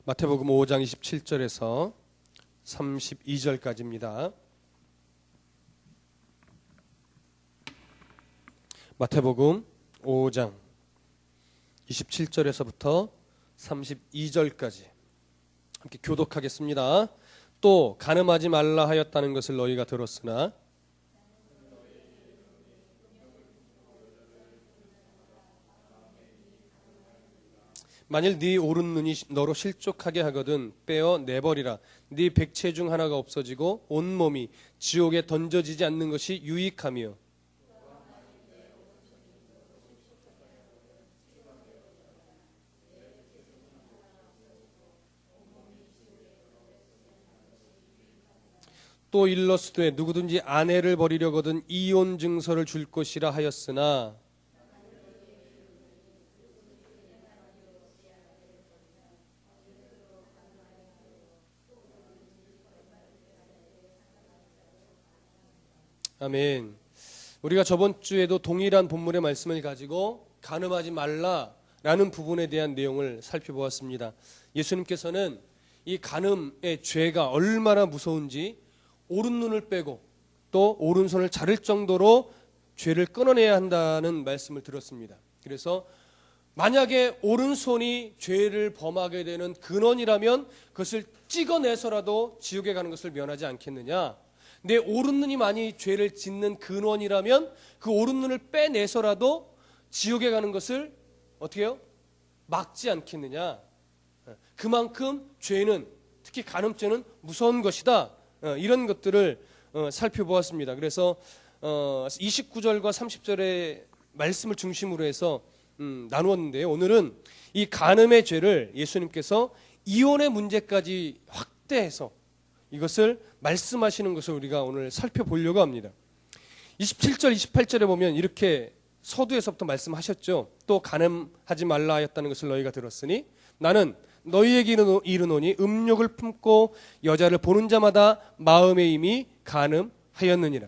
마태복음 5장 27절에서 32절까지입니다. 마태복음 5장 27절에서부터 32절까지 함께 교독하겠습니다. 또 간음하지 말라 하였다는 것을 너희가 들었으나 만일 네 오른 눈이 너로 실족하게 하거든 빼어 내버리라. 네 백체 중 하나가 없어지고 온몸이 지옥에 던져지지 않는 것이 유익하며 또 일러스되 누구든지 아내를 버리려거든 이혼 증서를 줄 것이라 하였으나 아멘. 우리가 저번 주에도 동일한 본문의 말씀을 가지고 간음하지 말라라는 부분에 대한 내용을 살펴보았습니다. 예수님께서는 이 간음의 죄가 얼마나 무서운지 오른 눈을 빼고 또 오른손을 자를 정도로 죄를 끊어내야 한다는 말씀을 들었습니다. 그래서 만약에 오른손이 죄를 범하게 되는 근원이라면 그것을 찍어내서라도 지옥에 가는 것을 면하지 않겠느냐. 내 오른 눈이 많이 죄를 짓는 근원이라면 그 오른 눈을 빼내서라도 지옥에 가는 것을 어떻게 해요? 막지 않겠느냐. 그만큼 죄는 특히 간음죄는 무서운 것이다. 이런 것들을 살펴보았습니다. 그래서 29절과 30절의 말씀을 중심으로 해서 나누었는데요. 오늘은 이 간음의 죄를 예수님께서 이혼의 문제까지 확대해서 이것을 말씀하시는 것을 우리가 오늘 살펴보려고 합니다. 27절, 28절에 보면 이렇게 서두에서부터 말씀하셨죠. 또 간음하지 말라 하였다는 것을 너희가 들었으니 나는 너희에게 이르노니 음욕을 품고 여자를 보는 자마다 마음에 이미 간음하였느니라.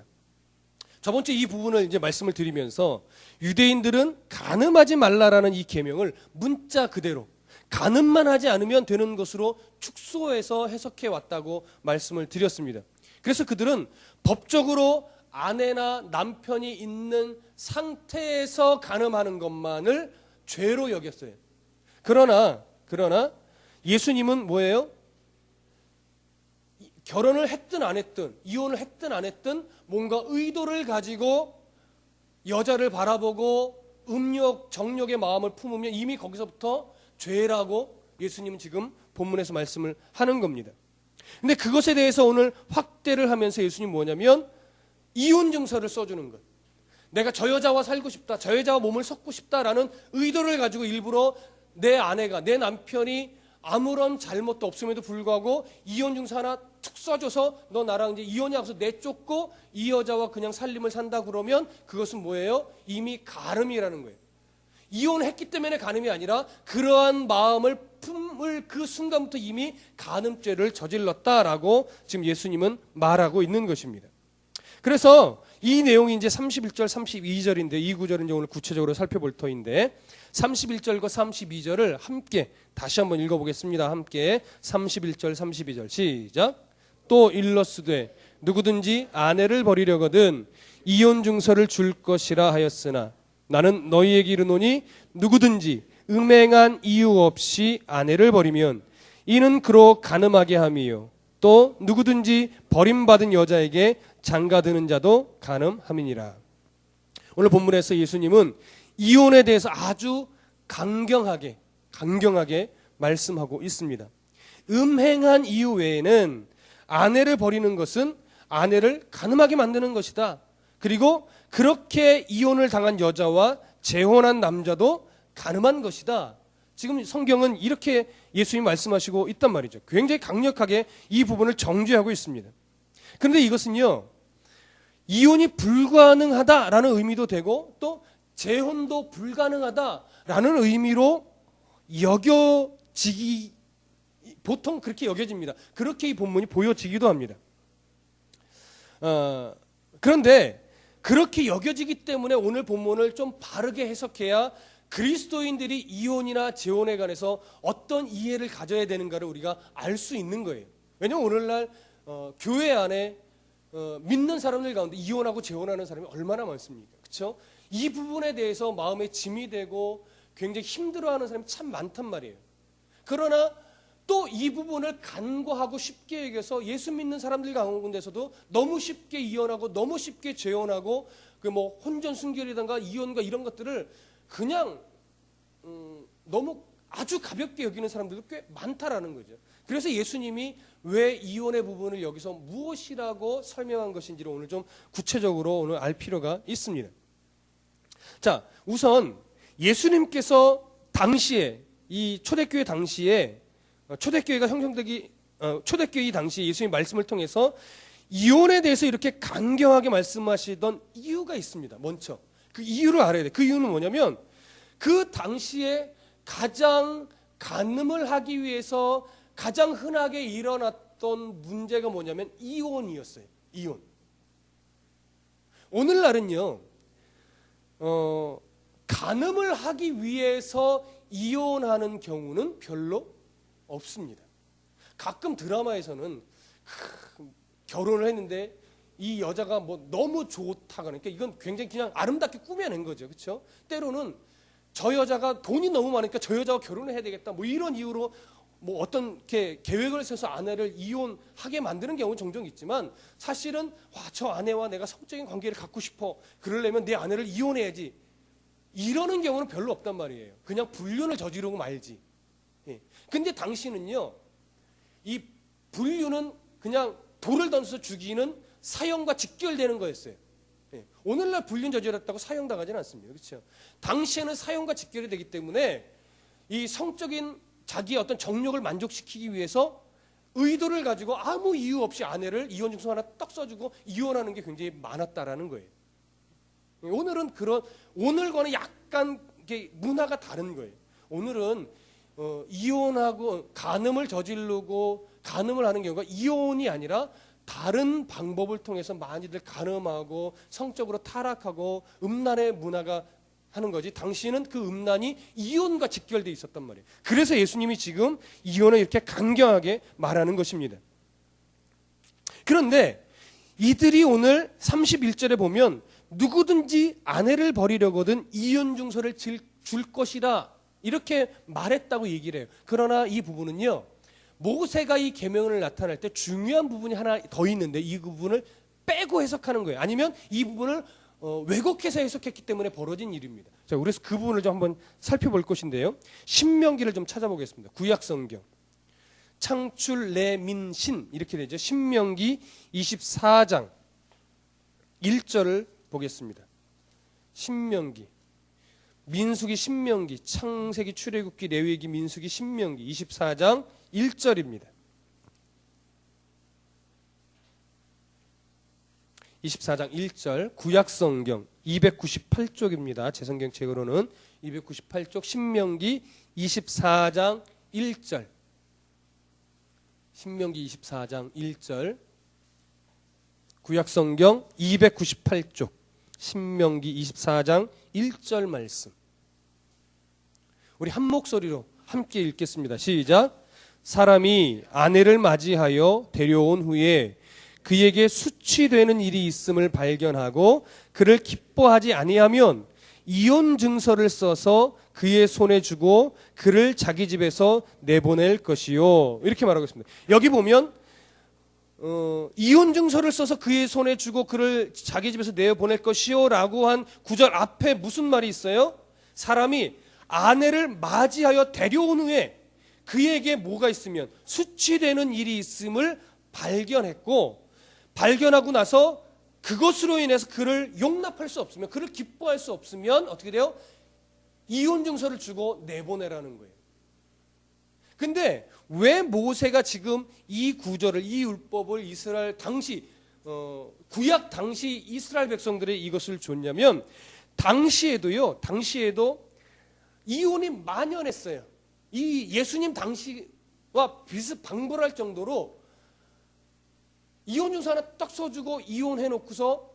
저번 주 이 부분을 이제 말씀을 드리면서 유대인들은 간음하지 말라라는 이 계명을 문자 그대로 간음만 하지 않으면 되는 것으로 축소해서 해석해 왔다고 말씀을 드렸습니다. 그래서 그들은 법적으로 아내나 남편이 있는 상태에서 간음하는 것만을 죄로 여겼어요. 그러나 예수님은 뭐예요? 결혼을 했든 안 했든 이혼을 했든 안 했든 뭔가 의도를 가지고 여자를 바라보고 음욕, 정욕의 마음을 품으면 이미 거기서부터 죄라고 예수님은 지금 본문에서 말씀을 하는 겁니다. 근데 그것에 대해서 오늘 확대를 하면서 예수님 뭐냐면 이혼 증서를 써주는 것. 내가 저 여자와 살고 싶다, 저 여자와 몸을 섞고 싶다라는 의도를 가지고 일부러 내 아내가, 내 남편이 아무런 잘못도 없음에도 불구하고 이혼 증서 하나 툭 써줘서 너 나랑 이제 이혼이 하면서 내쫓고 이 여자와 그냥 살림을 산다 그러면 그것은 뭐예요? 이미 간음이라는 거예요. 이혼했기 때문에 간음이 아니라 그러한 마음을 품을 그 순간부터 이미 간음죄를 저질렀다라고 지금 예수님은 말하고 있는 것입니다. 그래서 이 내용이 이제 31절, 32절인데 이 구절은 이제 오늘 구체적으로 살펴볼 터인데 31절과 32절을 함께 다시 한번 읽어보겠습니다. 함께 31절, 32절 시작. 또 일러스되 누구든지 아내를 버리려거든 이혼 증서를 줄 것이라 하였으나 나는 너희에게 이르노니 누구든지 음행한 이유 없이 아내를 버리면 이는 그로 간음하게 함이요 또 누구든지 버림받은 여자에게 장가드는 자도 간음함이니라. 오늘 본문에서 예수님은 이혼에 대해서 아주 강경하게 말씀하고 있습니다. 음행한 이유 외에는 아내를 버리는 것은 아내를 간음하게 만드는 것이다. 그리고 그렇게 이혼을 당한 여자와 재혼한 남자도 간음한 것이다. 지금 성경은 이렇게 예수님이 말씀하시고 있단 말이죠. 굉장히 강력하게 이 부분을 정죄하고 있습니다. 그런데 이것은요, 이혼이 불가능하다라는 의미도 되고 또 재혼도 불가능하다라는 의미로 보통 그렇게 여겨집니다. 그렇게 이 본문이 보여지기도 합니다. 그런데 그렇게 여겨지기 때문에 오늘 본문을 좀 바르게 해석해야 그리스도인들이 이혼이나 재혼에 관해서 어떤 이해를 가져야 되는가를 우리가 알 수 있는 거예요. 왜냐하면 오늘날 교회 안에 믿는 사람들 가운데 이혼하고 재혼하는 사람이 얼마나 많습니까? 그렇죠? 이 부분에 대해서 마음에 짐이 되고 굉장히 힘들어하는 사람이 참 많단 말이에요. 그러나 또 이 부분을 간과하고 쉽게 여겨서 예수 믿는 사람들 가운데서도 너무 쉽게 이혼하고 너무 쉽게 재혼하고 그 뭐 혼전 순결이든가 이혼과 이런 것들을 그냥 너무 아주 가볍게 여기는 사람들도 꽤 많다라는 거죠. 그래서 예수님이 왜 이혼의 부분을 여기서 무엇이라고 설명한 것인지를 오늘 좀 구체적으로 오늘 알 필요가 있습니다. 자, 우선 예수님께서 당시에 이 초대교회 당시에 초대교회가 형성되기 초대교회 당시에 예수님 말씀을 통해서 이혼에 대해서 이렇게 강경하게 말씀하시던 이유가 있습니다. 먼저 그 이유를 알아야 돼. 그 이유는 뭐냐면 그 당시에 가장 간음을 하기 위해서 가장 흔하게 일어났던 문제가 뭐냐면 이혼이었어요. 이혼. 오늘날은요, 간음을 하기 위해서 이혼하는 경우는 별로 없습니다. 가끔 드라마에서는 결혼을 했는데 이 여자가 뭐 너무 좋다거나, 그러니까 이건 굉장히 그냥 아름답게 꾸며낸 거죠. 그렇죠? 때로는 저 여자가 돈이 너무 많으니까 저 여자와 결혼을 해야 되겠다, 뭐 이런 이유로 뭐 어떤 계획을 세워서 아내를 이혼하게 만드는 경우는 종종 있지만, 사실은 와, 저 아내와 내가 성적인 관계를 갖고 싶어, 그러려면 내 아내를 이혼해야지, 이러는 경우는 별로 없단 말이에요. 그냥 불륜을 저지르고 말지. 예. 근데 당시는요, 이 불륜은 그냥 돌을 던져서 죽이는 사형과 직결되는 거였어요. 예. 오늘날 불륜 저질렀다고 사형당하지는 않습니다. 그렇죠? 당시에는 사형과 직결이 되기 때문에 이 성적인 자기의 어떤 정욕을 만족시키기 위해서 의도를 가지고 아무 이유 없이 아내를 이혼 증서 하나 떡 써주고 이혼하는 게 굉장히 많았다라는 거예요. 오늘과는 약간 문화가 다른 거예요. 오늘은 이혼하고 간음을 저지르고 간음을 하는 경우가 이혼이 아니라 다른 방법을 통해서 많이들 간음하고 성적으로 타락하고 음란의 문화가 하는 거지, 당시에는 그 음란이 이혼과 직결되어 있었단 말이에요. 그래서 예수님이 지금 이혼을 이렇게 강경하게 말하는 것입니다. 그런데 이들이 오늘 31절에 보면 누구든지 아내를 버리려거든 이혼 증서를 줄 것이라 이렇게 말했다고 얘기를 해요. 그러나 이 부분은요, 모세가 이 계명을 나타낼 때 중요한 부분이 하나 더 있는데 이 부분을 빼고 해석하는 거예요. 아니면 이 부분을 왜곡해서 해석했기 때문에 벌어진 일입니다. 자, 그래서 그 부분을 좀 한번 살펴볼 것인데요. 신명기를 좀 찾아보겠습니다. 구약성경 창출 레민신 이렇게 되죠. 신명기 24장 1절을 보겠습니다. 신명기, 민수기, 신명기, 창세기, 출애굽기, 레위기, 민수기, 신명기 24장 1절입니다. 24장 1절 구약성경 298쪽입니다. 제 성경책으로는 298쪽 신명기 24장 1절 신명기 24장 1절 구약성경 298쪽 신명기 24장 1절 말씀, 우리 한 목소리로 함께 읽겠습니다. 시작. 사람이 아내를 맞이하여 데려온 후에 그에게 수치되는 일이 있음을 발견하고 그를 기뻐하지 아니하면 이혼 증서를 써서 그의 손에 주고 그를 자기 집에서 내보낼 것이요. 이렇게 말하고 있습니다. 여기 보면 이혼 증서를 써서 그의 손에 주고 그를 자기 집에서 내보낼 것이요 라고 한 구절 앞에 무슨 말이 있어요? 사람이 아내를 맞이하여 데려온 후에 그에게 뭐가 있으면 수치되는 일이 있음을 발견하고 나서 그것으로 인해서 그를 용납할 수 없으면, 그를 기뻐할 수 없으면 어떻게 돼요? 이혼 증서를 주고 내보내라는 거예요. 근데 왜 모세가 지금 이 구절을, 이 율법을 이스라엘 당시 구약 당시 이스라엘 백성들의 이것을 줬냐면, 당시에도 이혼이 만연했어요. 이 예수님 당시와 비슷방불할 정도로 이혼 증서 하나 딱 써주고 이혼해놓고서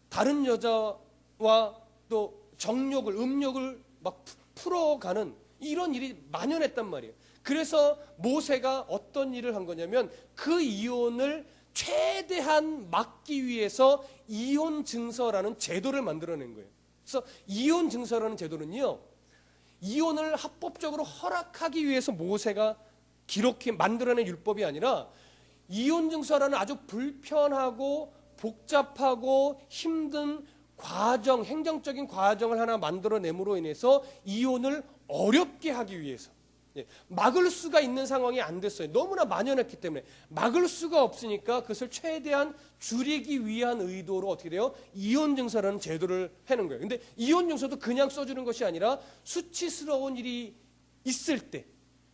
다른 여자와 또 음욕을 막 풀어가는 이런 일이 만연했단 말이에요. 그래서 모세가 어떤 일을 한 거냐면 그 이혼을 최대한 막기 위해서 이혼 증서라는 제도를 만들어낸 거예요. 그래서 이혼 증서라는 제도는요, 이혼을 합법적으로 허락하기 위해서 모세가 기록해 만들어낸 율법이 아니라 이혼 증서라는 아주 불편하고 복잡하고 힘든 과정, 행정적인 과정을 하나 만들어냄으로 인해서 이혼을 어렵게 하기 위해서, 막을 수가 있는 상황이 안 됐어요. 너무나 만연했기 때문에 막을 수가 없으니까 그것을 최대한 줄이기 위한 의도로 어떻게 돼요? 이혼 증서라는 제도를 해놓은 거예요. 근데 이혼 증서도 그냥 써주는 것이 아니라 수치스러운 일이 있을 때,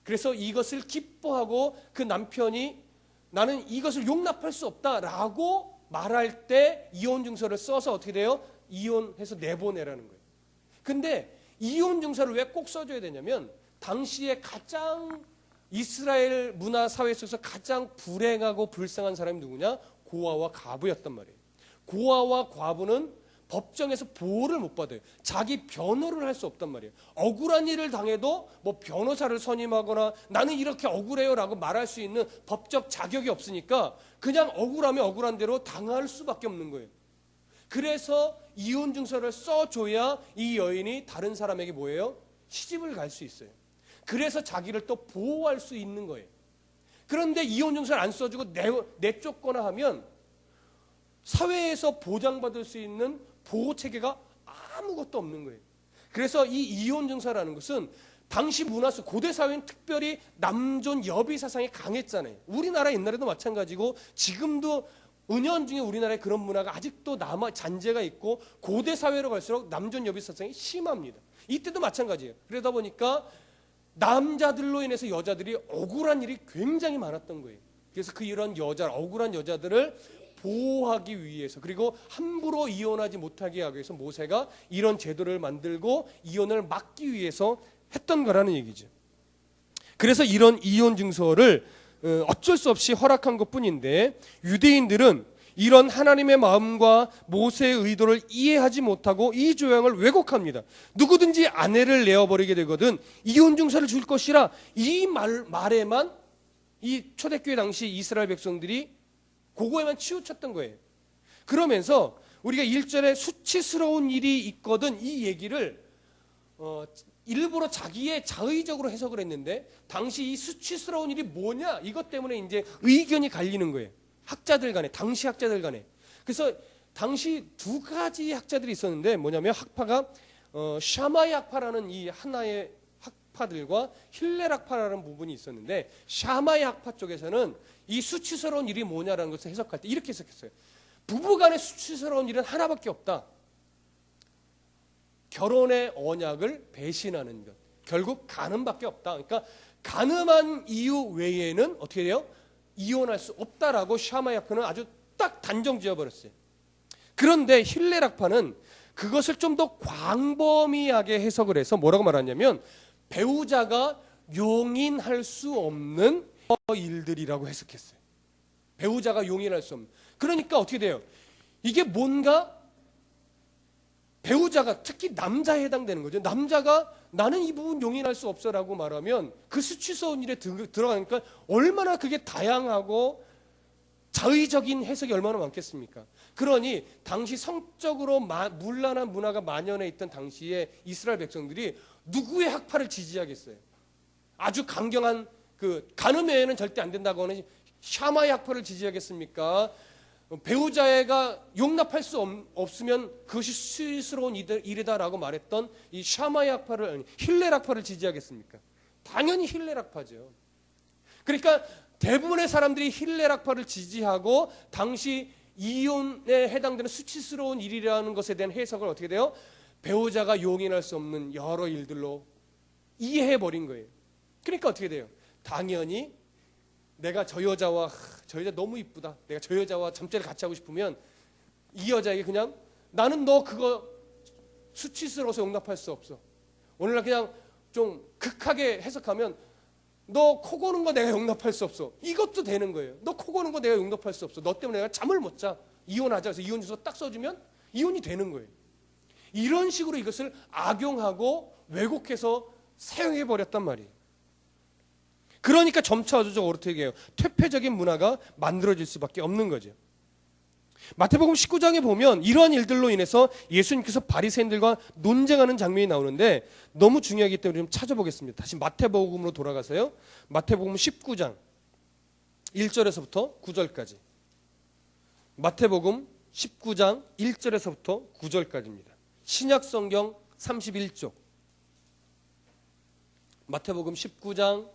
그래서 이것을 기뻐하고 그 남편이 나는 이것을 용납할 수 없다라고 말할 때 이혼 증서를 써서 어떻게 돼요? 이혼해서 내보내라는 거예요. 근데 이혼 증서를 왜 꼭 써줘야 되냐면 당시에 가장 이스라엘 문화 사회 속에서 가장 불행하고 불쌍한 사람이 누구냐? 고아와 과부였단 말이에요. 고아와 과부는 법정에서 보호를 못 받아요. 자기 변호를 할 수 없단 말이에요. 억울한 일을 당해도 뭐 변호사를 선임하거나 나는 이렇게 억울해요라고 말할 수 있는 법적 자격이 없으니까 그냥 억울하면 억울한 대로 당할 수밖에 없는 거예요. 그래서 이혼 증서를 써줘야 이 여인이 다른 사람에게 뭐예요? 시집을 갈 수 있어요. 그래서 자기를 또 보호할 수 있는 거예요. 그런데 이혼 증서를 안 써주고 내쫓거나 하면 사회에서 보장받을 수 있는 보호 체계가 아무것도 없는 거예요. 그래서 이 이혼 증서라는 것은 당시 문화 속 고대 사회는 특별히 남존 여비 사상이 강했잖아요. 우리나라 옛날에도 마찬가지고 지금도 은연중에 우리나라에 그런 문화가 아직도 남아 잔재가 있고 고대 사회로 갈수록 남존 여비 사상이 심합니다. 이때도 마찬가지예요. 그러다 보니까 남자들로 인해서 여자들이 억울한 일이 굉장히 많았던 거예요. 그래서 이런 억울한 여자들을 보호하기 위해서, 그리고 함부로 이혼하지 못하게 하기 위해서 모세가 이런 제도를 만들고 이혼을 막기 위해서 했던 거라는 얘기죠. 그래서 이런 이혼 증서를 어쩔 수 없이 허락한 것뿐인데 유대인들은 이런 하나님의 마음과 모세의 의도를 이해하지 못하고 이 조항을 왜곡합니다. 누구든지 아내를 내어버리게 되거든 이혼 증서를 줄 것이라 이 말에만 이 초대교회 당시 이스라엘 백성들이 그거에만 치우쳤던 거예요. 그러면서 우리가 1절에 수치스러운 일이 있거든 이 얘기를 일부러 자기의 자의적으로 해석을 했는데 당시 이 수치스러운 일이 뭐냐 이것 때문에 이제 의견이 갈리는 거예요. 학자들 간에, 당시 학자들 간에. 그래서 당시 두 가지 학자들이 있었는데 뭐냐면 학파가 샤마이 학파라는 이 하나의 학파들과 힐렐 학파라는 부분이 있었는데 샤마이 학파 쪽에서는 이 수치스러운 일이 뭐냐라는 것을 해석할 때 이렇게 해석했어요. 부부간의 수치스러운 일은 하나밖에 없다. 결혼의 언약을 배신하는 것. 결국 간음밖에 없다. 그러니까 간음한 이유 외에는 어떻게 돼요? 이혼할 수 없다라고 샤마이 학파는 아주 딱 단정 지어버렸어요. 그런데 힐렐 학파는 그것을 좀 더 광범위하게 해석을 해서 뭐라고 말하냐면 배우자가 용인할 수 없는 일들이라고 해석했어요. 배우자가 용인할 수 없는. 그러니까 어떻게 돼요? 이게 뭔가 배우자가 특히 남자에 해당되는 거죠. 남자가 나는 이 부분 용인할 수 없어라고 말하면 그 수치스러운 일에 들어가니까 얼마나 그게 다양하고 자의적인 해석이 얼마나 많겠습니까? 그러니 당시 성적으로 문란한 문화가 만연해 있던 당시에 이스라엘 백성들이 누구의 학파를 지지하겠어요? 아주 강경한 간음 외에는 절대 안 된다고 하는 샤마의 학파를 지지하겠습니까? 배우자가 용납할 수 없으면 그것이 수치스러운 일이다라고 말했던 이 샤마의 학파를, 힐렐 학파를 지지하겠습니까? 당연히 힐렐 학파죠. 그러니까 대부분의 사람들이 힐렐 학파를 지지하고 당시 이혼에 해당되는 수치스러운 일이라는 것에 대한 해석을 어떻게 돼요? 배우자가 용인할 수 없는 여러 일들로 이해해버린 거예요. 그러니까 어떻게 돼요? 당연히 내가 저 여자 너무 이쁘다. 내가 저 여자와 잠자리를 같이 하고 싶으면 이 여자에게 그냥 나는 너 그거 수치스러워서 용납할 수 없어. 오늘날 그냥 좀 극하게 해석하면 너 코 고는 거 내가 용납할 수 없어. 이것도 되는 거예요. 너 코 고는 거 내가 용납할 수 없어. 너 때문에 내가 잠을 못 자. 이혼하자. 그래서 이혼 주소 딱 써주면 이혼이 되는 거예요. 이런 식으로 이것을 악용하고 왜곡해서 사용해 버렸단 말이에요. 그러니까 점차적으로 어떻게 해요? 퇴폐적인 문화가 만들어질 수밖에 없는 거죠. 마태복음 19장에 보면 이러한 일들로 인해서 예수님께서 바리새인들과 논쟁하는 장면이 나오는데 너무 중요하기 때문에 좀 찾아보겠습니다. 다시 마태복음으로 돌아가서요. 마태복음 19장 1절에서부터 9절까지. 마태복음 19장 1절에서부터 9절까지입니다. 신약성경 31쪽. 마태복음 19장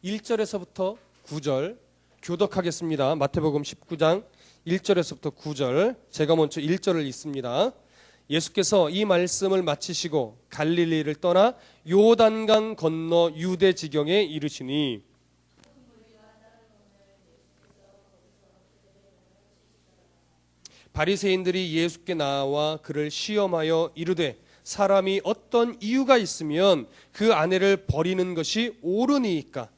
1절에서부터 9절 교독하겠습니다. 마태복음 19장 1절에서부터 9절. 제가 먼저 1절을 읽습니다. 예수께서 이 말씀을 마치시고 갈릴리를 떠나 요단강 건너 유대 지경에 이르시니 바리새인들이 예수께 나와 그를 시험하여 이르되 사람이 어떤 이유가 있으면 그 아내를 버리는 것이 옳으니이까.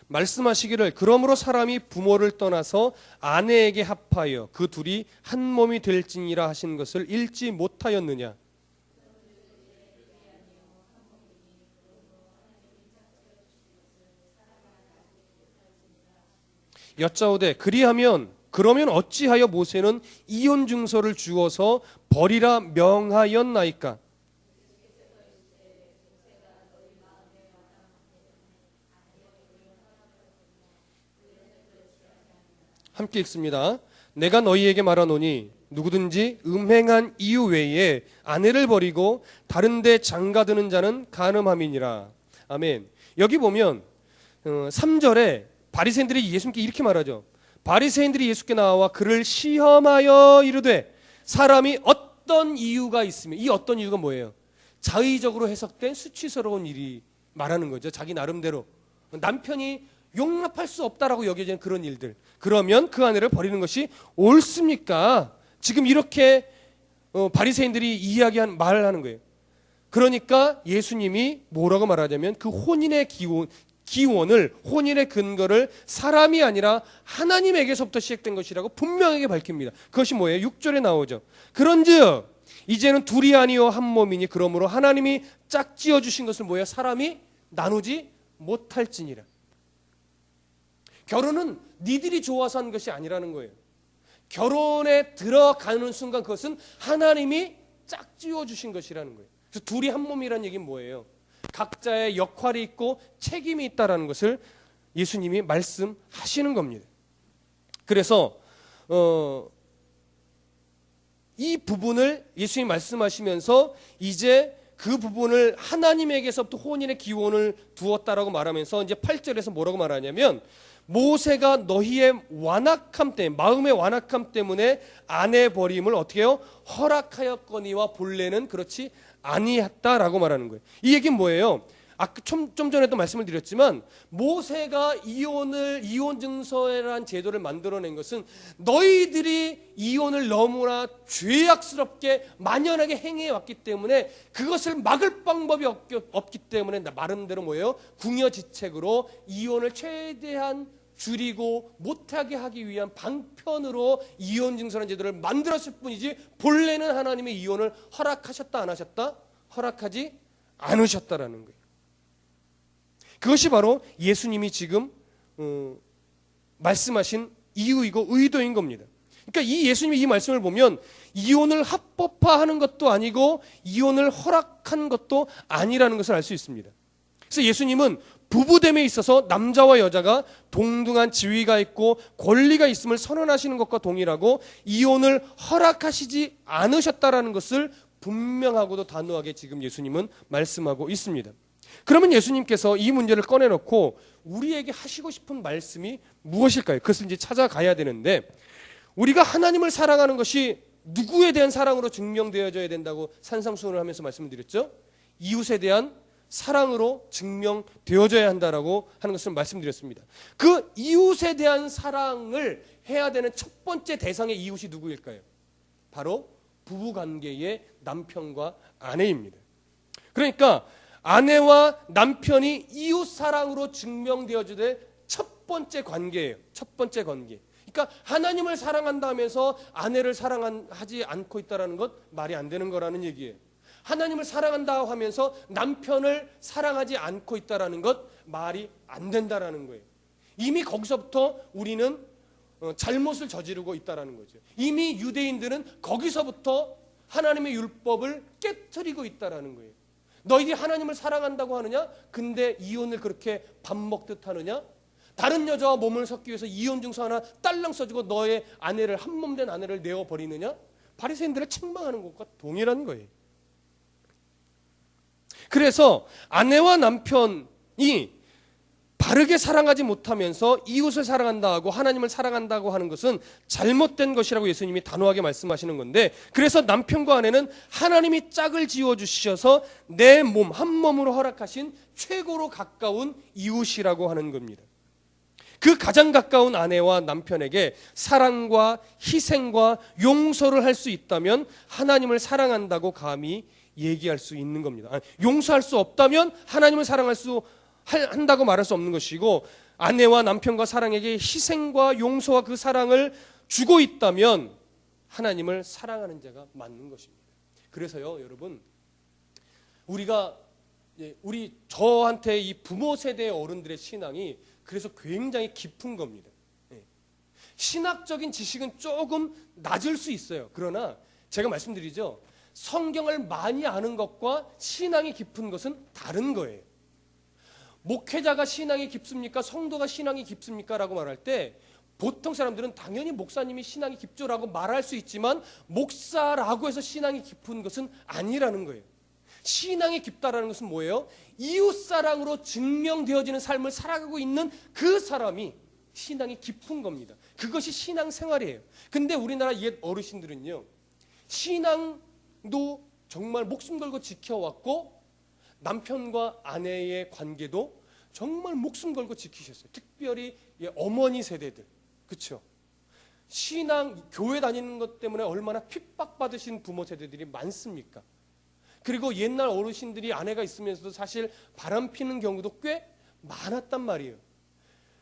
말씀하시기를 그러므로 사람이 부모를 떠나서 아내에게 합하여 그 둘이 한 몸이 될지니라 하신 것을 읽지 못하였느냐. 여짜오되 그러면 어찌하여 모세는 이혼 증서를 주어서 버리라 명하였나이까. 함께 읽습니다. 내가 너희에게 말하노니 누구든지 음행한 이유 외에 아내를 버리고 다른 데 장가드는 자는 간음함이니라. 아멘. 여기 보면 3절에 바리새인들이 예수님께 이렇게 말하죠. 바리새인들이 예수께 나와 그를 시험하여 이르되 사람이 어떤 이유가 있으면, 이 어떤 이유가 뭐예요? 자의적으로 해석된 수치스러운 일이 말하는 거죠. 자기 나름대로 남편이 용납할 수 없다라고 여겨지는 그런 일들. 그러면 그 아내를 버리는 것이 옳습니까? 지금 이렇게 바리새인들이 이야기한 말을 하는 거예요. 그러니까 예수님이 뭐라고 말하냐면 그 혼인의 혼인의 근거를 사람이 아니라 하나님에게서부터 시작된 것이라고 분명하게 밝힙니다. 그것이 뭐예요? 6절에 나오죠. 그런즉 이제는 둘이 아니요 한 몸이니 그러므로 하나님이 짝지어 주신 것을 뭐예요? 사람이 나누지 못할지니라. 결혼은 니들이 좋아서 한 것이 아니라는 거예요. 결혼에 들어가는 순간 그것은 하나님이 짝지어 주신 것이라는 거예요. 그래서 둘이 한 몸이라는 얘기는 뭐예요? 각자의 역할이 있고 책임이 있다라는 것을 예수님이 말씀하시는 겁니다. 그래서 이 부분을 예수님이 말씀하시면서 이제 그 부분을 하나님에게서부터 혼인의 기원을 두었다라고 말하면서 이제 8절에서 뭐라고 말하냐면 모세가 너희의 완악함 때문에, 마음의 완악함 때문에 아내 버림을 어떻게 해요? 허락하였거니와 본래는 그렇지 아니했다라고 말하는 거예요. 이 얘기는 뭐예요? 아까 좀 전에도 말씀을 드렸지만 모세가 이혼 증서라는 제도를 만들어낸 것은 너희들이 이혼을 너무나 죄악스럽게 만연하게 행해 왔기 때문에 그것을 막을 방법이 없기 때문에 나름대로 뭐예요? 궁여지책으로 이혼을 최대한 줄이고 못하게 하기 위한 방편으로 이혼 증서라는 제도를 만들었을 뿐이지 본래는 하나님의 이혼을 허락하셨다 안 하셨다? 허락하지 않으셨다라는 거예요. 그것이 바로 예수님이 지금 말씀하신 이유이고 의도인 겁니다. 그러니까 이 예수님이 이 말씀을 보면 이혼을 합법화하는 것도 아니고 이혼을 허락한 것도 아니라는 것을 알 수 있습니다. 그래서 예수님은 부부됨에 있어서 남자와 여자가 동등한 지위가 있고 권리가 있음을 선언하시는 것과 동일하고 이혼을 허락하시지 않으셨다라는 것을 분명하고도 단호하게 지금 예수님은 말씀하고 있습니다. 그러면 예수님께서 이 문제를 꺼내놓고 우리에게 하시고 싶은 말씀이 무엇일까요? 그것을 이제 찾아가야 되는데 우리가 하나님을 사랑하는 것이 누구에 대한 사랑으로 증명되어져야 된다고 산상수훈을 하면서 말씀을 드렸죠? 이웃에 대한 사랑으로 증명되어져야 한다라고 하는 것을 말씀드렸습니다. 그 이웃에 대한 사랑을 해야 되는 첫 번째 대상의 이웃이 누구일까요? 바로 부부관계의 남편과 아내입니다. 그러니까 아내와 남편이 이웃 사랑으로 증명되어져야 될 첫 번째 관계예요. 첫 번째 관계. 그러니까 하나님을 사랑한다면서 아내를 사랑하지 않고 있다는 것 말이 안 되는 거라는 얘기예요. 하나님을 사랑한다 하면서 남편을 사랑하지 않고 있다는 것 말이 안 된다라는 거예요. 이미 거기서부터 우리는 잘못을 저지르고 있다는 거죠. 이미 유대인들은 거기서부터 하나님의 율법을 깨트리고 있다는 거예요. 너희들이 하나님을 사랑한다고 하느냐? 근데 이혼을 그렇게 밥 먹듯 하느냐? 다른 여자와 몸을 섞기 위해서 이혼 증서 하나 딸랑 써주고 너의 아내를 한몸된 아내를 내어버리느냐? 바리새인들을 책망하는 것과 동일한 거예요. 그래서 아내와 남편이 바르게 사랑하지 못하면서 이웃을 사랑한다 하고 하나님을 사랑한다고 하는 것은 잘못된 것이라고 예수님이 단호하게 말씀하시는 건데, 그래서 남편과 아내는 하나님이 짝을 지어주셔서 내 몸, 한 몸으로 허락하신 최고로 가까운 이웃이라고 하는 겁니다. 그 가장 가까운 아내와 남편에게 사랑과 희생과 용서를 할 수 있다면 하나님을 사랑한다고 감히 얘기할 수 있는 겁니다. 용서할 수 없다면 하나님을 한다고 말할 수 없는 것이고, 아내와 남편과 사랑에게 희생과 용서와 그 사랑을 주고 있다면 하나님을 사랑하는 자가 맞는 것입니다. 그래서요, 여러분, 저한테 이 부모 세대의 어른들의 신앙이 그래서 굉장히 깊은 겁니다. 신학적인 지식은 조금 낮을 수 있어요. 그러나 제가 말씀드리죠, 성경을 많이 아는 것과 신앙이 깊은 것은 다른 거예요. 목회자가 신앙이 깊습니까? 성도가 신앙이 깊습니까? 라고 말할 때 보통 사람들은 당연히 목사님이 신앙이 깊죠라고 말할 수 있지만, 목사라고 해서 신앙이 깊은 것은 아니라는 거예요. 신앙이 깊다라는 것은 뭐예요? 이웃사랑으로 증명되어지는 삶을 살아가고 있는 그 사람이 신앙이 깊은 겁니다. 그것이 신앙생활이에요. 근데 우리나라 옛 어르신들은요, 신앙도 정말 목숨 걸고 지켜왔고 남편과 아내의 관계도 정말 목숨 걸고 지키셨어요. 특별히 어머니 세대들, 그렇죠? 신앙, 교회 다니는 것 때문에 얼마나 핍박받으신 부모 세대들이 많습니까? 그리고 옛날 어르신들이 아내가 있으면서도 사실 바람 피는 경우도 꽤 많았단 말이에요.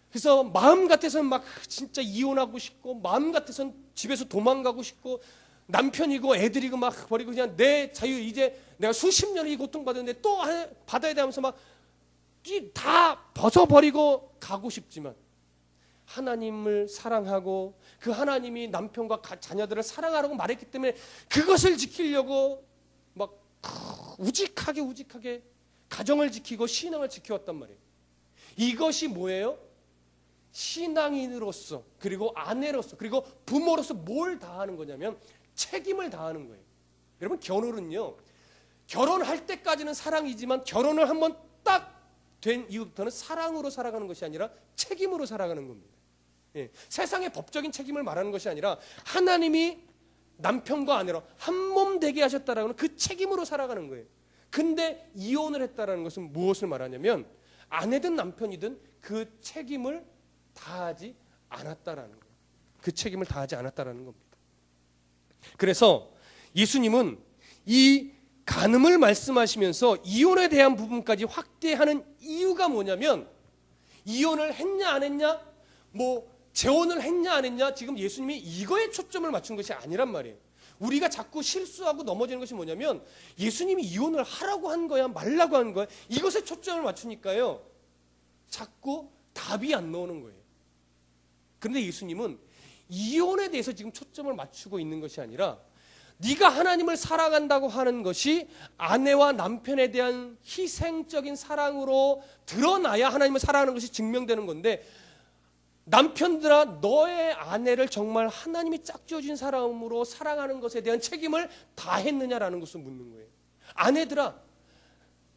그래서 마음 같아서는 막 진짜 이혼하고 싶고, 마음 같아서는 집에서 도망가고 싶고, 남편이고 애들이고 막 버리고 그냥 내 자유, 이제 내가 수십 년을 이 고통받았는데 또 받아야 돼 하면서 막 다 벗어버리고 가고 싶지만, 하나님을 사랑하고 그 하나님이 남편과 자녀들을 사랑하라고 말했기 때문에 그것을 지키려고 막 우직하게 가정을 지키고 신앙을 지켜왔단 말이에요. 이것이 뭐예요? 신앙인으로서, 그리고 아내로서, 그리고 부모로서 뭘 다하는 거냐면 책임을 다하는 거예요. 여러분, 결혼은요, 결혼할 때까지는 사랑이지만 결혼을 한번 딱 된 이후부터는 사랑으로 살아가는 것이 아니라 책임으로 살아가는 겁니다. 세상의 법적인 책임을 말하는 것이 아니라 하나님이 남편과 아내로 한 몸 되게 하셨다라는 그 책임으로 살아가는 거예요. 근데 이혼을 했다라는 것은 무엇을 말하냐면, 아내든 남편이든 그 책임을 다하지 않았다라는 거예요. 그 책임을 다하지 않았다라는 겁니다. 그래서 예수님은 이 간음을 말씀하시면서 이혼에 대한 부분까지 확대하는 이유가 뭐냐면, 이혼을 했냐 안 했냐, 재혼을 했냐 안 했냐, 지금 예수님이 이거에 초점을 맞춘 것이 아니란 말이에요. 우리가 자꾸 실수하고 넘어지는 것이 뭐냐면, 예수님이 이혼을 하라고 한 거야 말라고 한 거야, 이것에 초점을 맞추니까요 자꾸 답이 안 나오는 거예요. 그런데 예수님은 이혼에 대해서 지금 초점을 맞추고 있는 것이 아니라, 네가 하나님을 사랑한다고 하는 것이 아내와 남편에 대한 희생적인 사랑으로 드러나야 하나님을 사랑하는 것이 증명되는 건데, 남편들아, 너의 아내를 정말 하나님이 짝지어준 사람으로 사랑하는 것에 대한 책임을 다했느냐라는 것을 묻는 거예요. 아내들아,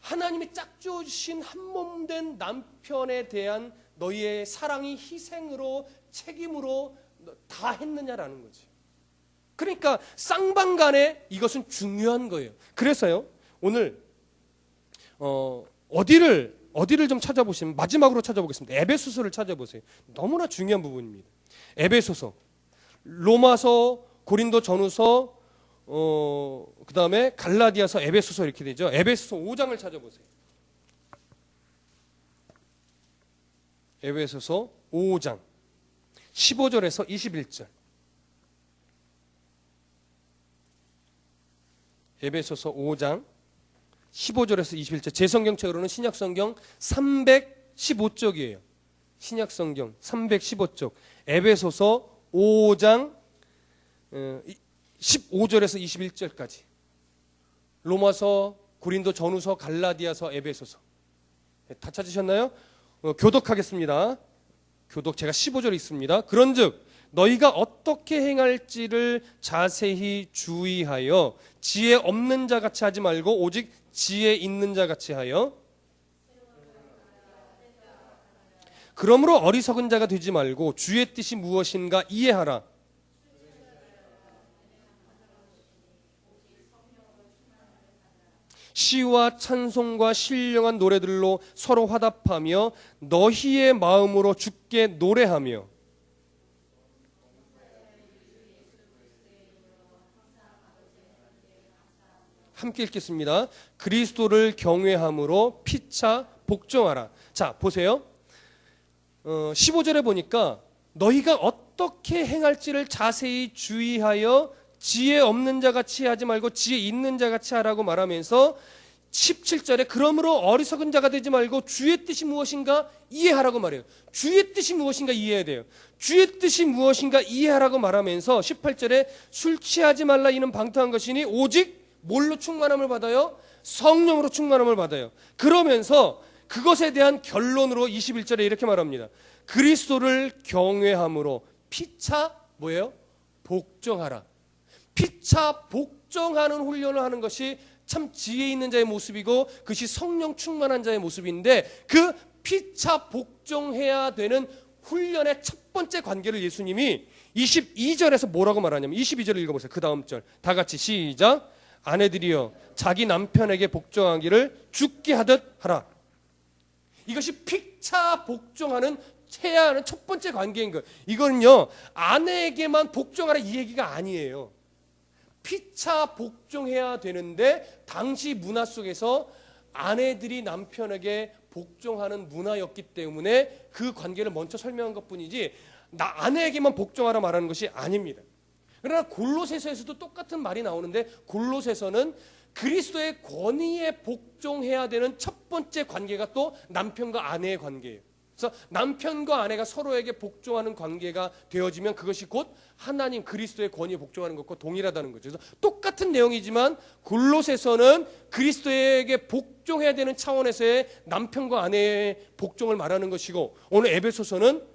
하나님이 짝지어주신 한몸된 남편에 대한 너희의 사랑이 희생으로, 책임으로 다 했느냐라는 거지. 그러니까 쌍방간에 이것은 중요한 거예요. 그래서요, 오늘 어디를 좀 찾아보시면, 마지막으로 찾아보겠습니다. 에베소서를 찾아보세요. 너무나 중요한 부분입니다. 에베소서, 로마서, 고린도 전후서, 그 다음에 갈라디아서, 에베소서 이렇게 되죠. 에베소서 5장을 찾아보세요. 에베소서 5장 15절에서 21절. 에베소서 5장 15절에서 21절. 제 성경책으로는 신약성경 315쪽이에요. 신약성경 315쪽. 에베소서 5장 15절에서 21절까지. 로마서, 고린도 전후서, 갈라디아서, 에베소서. 다 찾으셨나요? 교독하겠습니다. 교독 제가 15절에 있습니다. 그런즉 너희가 어떻게 행할지를 자세히 주의하여 지혜 없는 자 같이 하지 말고 오직 지혜 있는 자 같이 하여, 그러므로 어리석은 자가 되지 말고 주의 뜻이 무엇인가 이해하라. 시와 찬송과 신령한 노래들로 서로 화답하며 너희의 마음으로 주께 노래하며, 함께 읽겠습니다. 그리스도를 경외함으로 피차 복종하라. 자, 보세요. 15절에 보니까 너희가 어떻게 행할지를 자세히 주의하여 지혜 없는 자 같이 하지 말고 지혜 있는 자 같이 하라고 말하면서 17절에 그러므로 어리석은 자가 되지 말고 주의 뜻이 무엇인가 이해하라고 말해요. 주의 뜻이 무엇인가 이해해야 돼요. 주의 뜻이 무엇인가 이해하라고 말하면서 18절에 술 취하지 말라 이는 방탕한 것이니 오직 뭘로 충만함을 받아요? 성령으로 충만함을 받아요. 그러면서 그것에 대한 결론으로 21절에 이렇게 말합니다. 그리스도를 경외함으로 피차 뭐예요? 복종하라. 피차 복종하는 훈련을 하는 것이 참 지혜 있는 자의 모습이고 그것이 성령 충만한 자의 모습인데, 그 피차 복종해야 되는 훈련의 첫 번째 관계를 예수님이 22절에서 뭐라고 말하냐면 22절을 읽어보세요. 그 다음 절 다 같이 시작. 아내들이여 자기 남편에게 복종하기를 죽게 하듯 하라. 이것이 피차 복종하는 해야 하는 첫 번째 관계인 거예요. 이거는요 아내에게만 복종하라 이 얘기가 아니에요. 피차 복종해야 되는데 당시 문화 속에서 아내들이 남편에게 복종하는 문화였기 때문에 그 관계를 먼저 설명한 것뿐이지 아내에게만 복종하라 말하는 것이 아닙니다. 그러나 골로새서에서도 똑같은 말이 나오는데 골로새서는 그리스도의 권위에 복종해야 되는 첫 번째 관계가 또 남편과 아내의 관계예요. 그래서 남편과 아내가 서로에게 복종하는 관계가 되어지면 그것이 곧 하나님 그리스도의 권위에 복종하는 것과 동일하다는 거죠. 그래서 똑같은 내용이지만 골로새서는 그리스도에게 복종해야 되는 차원에서의 남편과 아내의 복종을 말하는 것이고, 오늘 에베소서는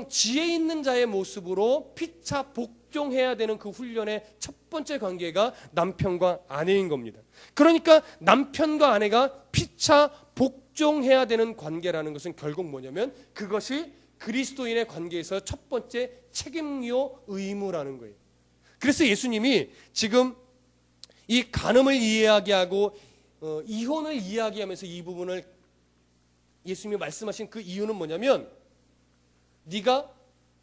지혜 있는 자의 모습으로 피차 복종해야 되는 그 훈련의 첫 번째 관계가 남편과 아내인 겁니다. 그러니까 남편과 아내가 피차 복종해야 되는 관계라는 것은 결국 뭐냐면 그것이 그리스도인의 관계에서 첫 번째 책임요 의무라는 거예요. 그래서 예수님이 지금 이 간음을 이야기하고 이혼을 이야기하면서 이 부분을 예수님이 말씀하신 그 이유는 뭐냐면, 네가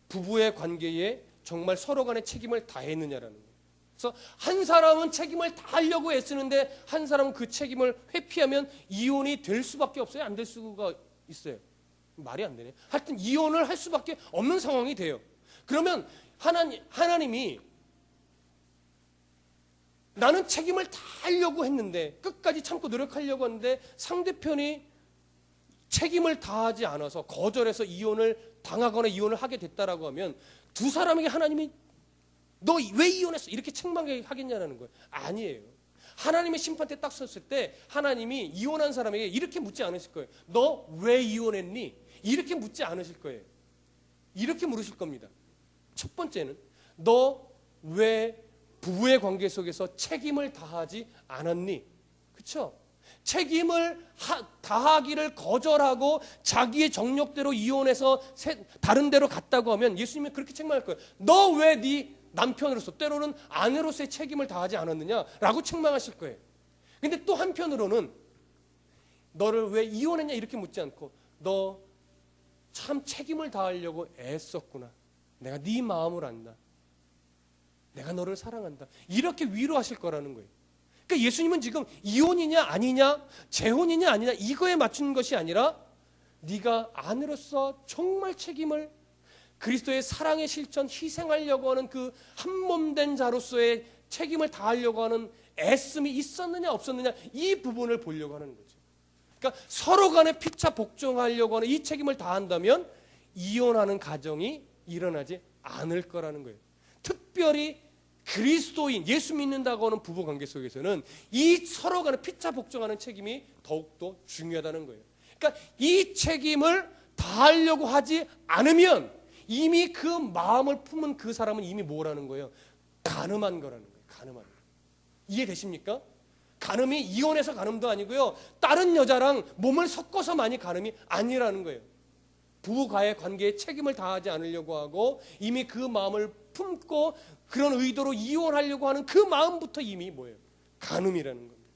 부부의 관계에 정말 서로 간의 책임을 다했느냐라는 거예요. 그래서 한 사람은 책임을 다하려고 애쓰는데 한 사람은 그 책임을 회피하면 이혼이 될 수밖에 없어요? 안 될 수가 있어요? 말이 안 되네. 하여튼 이혼을 할 수밖에 없는 상황이 돼요. 그러면 하나님이 나는 책임을 다하려고 했는데, 끝까지 참고 노력하려고 하는데 상대편이 책임을 다하지 않아서 거절해서 이혼을 당하거나 이혼을 하게 됐다라고 하면 두 사람에게 하나님이 너 왜 이혼했어? 이렇게 책망하겠냐는 거예요. 아니에요. 하나님의 심판대 딱 섰을 때 하나님이 이혼한 사람에게 이렇게 묻지 않으실 거예요. 너 왜 이혼했니? 이렇게 묻지 않으실 거예요. 이렇게 물으실 겁니다. 첫 번째는 너 왜 부부의 관계 속에서 책임을 다하지 않았니? 그렇죠? 책임을 다하기를 거절하고 자기의 정력대로 이혼해서 다른 데로 갔다고 하면 예수님이 그렇게 책망할 거예요. 너 왜 네 남편으로서 때로는 아내로서의 책임을 다하지 않았느냐라고 책망하실 거예요. 근데 또 한편으로는 너를 왜 이혼했냐 이렇게 묻지 않고 너 참 책임을 다하려고 애썼구나. 내가 네 마음을 안다. 내가 너를 사랑한다. 이렇게 위로하실 거라는 거예요. 그러니까 예수님은 지금 이혼이냐 아니냐, 재혼이냐 아니냐 이거에 맞춘 것이 아니라 네가 아내로서 정말 책임을, 그리스도의 사랑의 실천, 희생하려고 하는 그 한몸된 자로서의 책임을 다하려고 하는 애씀이 있었느냐 없었느냐, 이 부분을 보려고 하는 거죠. 그러니까 서로 간에 피차 복종하려고 하는 이 책임을 다한다면 이혼하는 가정이 일어나지 않을 거라는 거예요. 특별히 그리스도인, 예수 믿는다고 하는 부부 관계 속에서는 이 서로 간에 피차 복종하는 책임이 더욱더 중요하다는 거예요. 그러니까 이 책임을 다하려고 하지 않으면 이미 그 마음을 품은 그 사람은 이미 뭐라는 거예요? 간음한 거라는 거예요. 간음한 거. 이해되십니까? 간음이 이혼해서 간음도 아니고요, 다른 여자랑 몸을 섞어서 많이 간음이 아니라는 거예요. 부부가의 관계에 책임을 다하지 않으려고 하고 이미 그 마음을 품고 그런 의도로 이혼하려고 하는 그 마음부터 이미 뭐예요? 간음이라는 겁니다.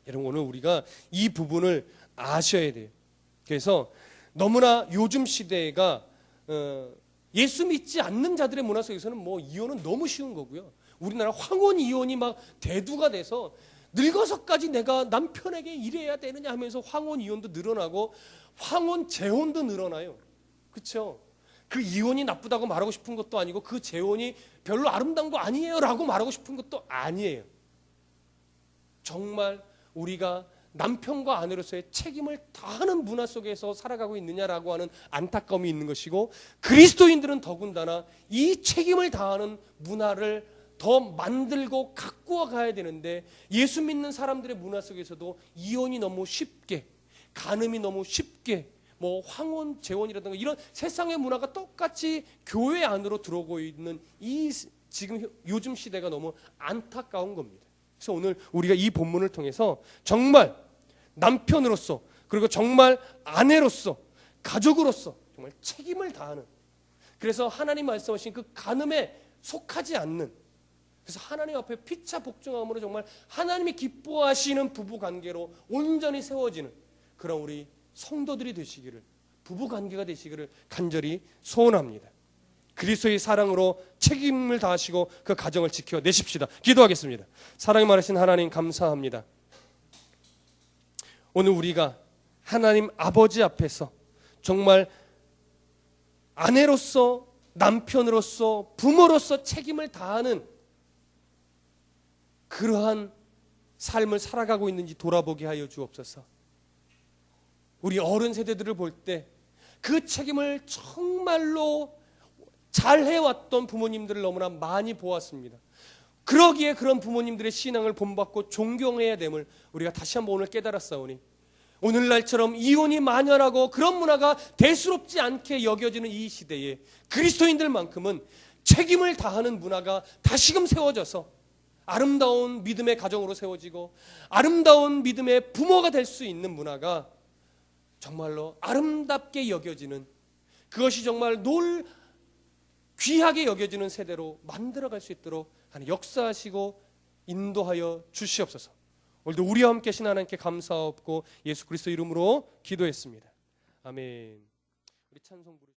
여러분, 오늘 우리가 이 부분을 아셔야 돼요. 그래서 너무나 요즘 시대가 예수 믿지 않는 자들의 문화 속에서는 뭐 이혼은 너무 쉬운 거고요. 우리나라 황혼 이혼이 막 대두가 돼서 늙어서까지 내가 남편에게 이래야 되느냐 하면서 황혼 이혼도 늘어나고 황혼 재혼도 늘어나요. 그렇죠? 그 이혼이 나쁘다고 말하고 싶은 것도 아니고 그 재혼이 별로 아름다운 거 아니에요 라고 말하고 싶은 것도 아니에요. 정말 우리가 남편과 아내로서의 책임을 다하는 문화 속에서 살아가고 있느냐라고 하는 안타까움이 있는 것이고, 그리스도인들은 더군다나 이 책임을 다하는 문화를 더 만들고 가꾸어 가야 되는데, 예수 믿는 사람들의 문화 속에서도 이혼이 너무 쉽게, 간음이 너무 쉽게, 뭐 황혼, 재혼이라든가 이런 세상의 문화가 똑같이 교회 안으로 들어오고 있는 이 지금 요즘 시대가 너무 안타까운 겁니다. 그래서 오늘 우리가 이 본문을 통해서 정말 남편으로서, 그리고 정말 아내로서, 가족으로서 정말 책임을 다하는, 그래서 하나님 말씀하신 그 간음에 속하지 않는, 그래서 하나님 앞에 피차 복종함으로 정말 하나님이 기뻐하시는 부부 관계로 온전히 세워지는 그런 우리 성도들이 되시기를, 부부 관계가 되시기를 간절히 소원합니다. 그리스도의 사랑으로 책임을 다하시고 그 가정을 지켜내십시다. 기도하겠습니다. 사랑이 많으신 하나님, 감사합니다. 오늘 우리가 하나님 아버지 앞에서 정말 아내로서, 남편으로서, 부모로서 책임을 다하는 그러한 삶을 살아가고 있는지 돌아보게 하여 주옵소서. 우리 어른 세대들을 볼 때 그 책임을 정말로 잘 해왔던 부모님들을 너무나 많이 보았습니다. 그러기에 그런 부모님들의 신앙을 본받고 존경해야 됨을 우리가 다시 한번 오늘 깨달았사오니, 오늘날처럼 이혼이 만연하고 그런 문화가 대수롭지 않게 여겨지는 이 시대에 그리스도인들만큼은 책임을 다하는 문화가 다시금 세워져서 아름다운 믿음의 가정으로 세워지고 아름다운 믿음의 부모가 될 수 있는 문화가 정말로 아름답게 여겨지는, 그것이 정말 귀하게 여겨지는 세대로 만들어갈 수 있도록 하나님 역사하시고 인도하여 주시옵소서. 오늘도 우리와 함께 하신 하나님께 감사하옵고 예수 그리스도 이름으로 기도했습니다. 아멘. 우리 찬송 부르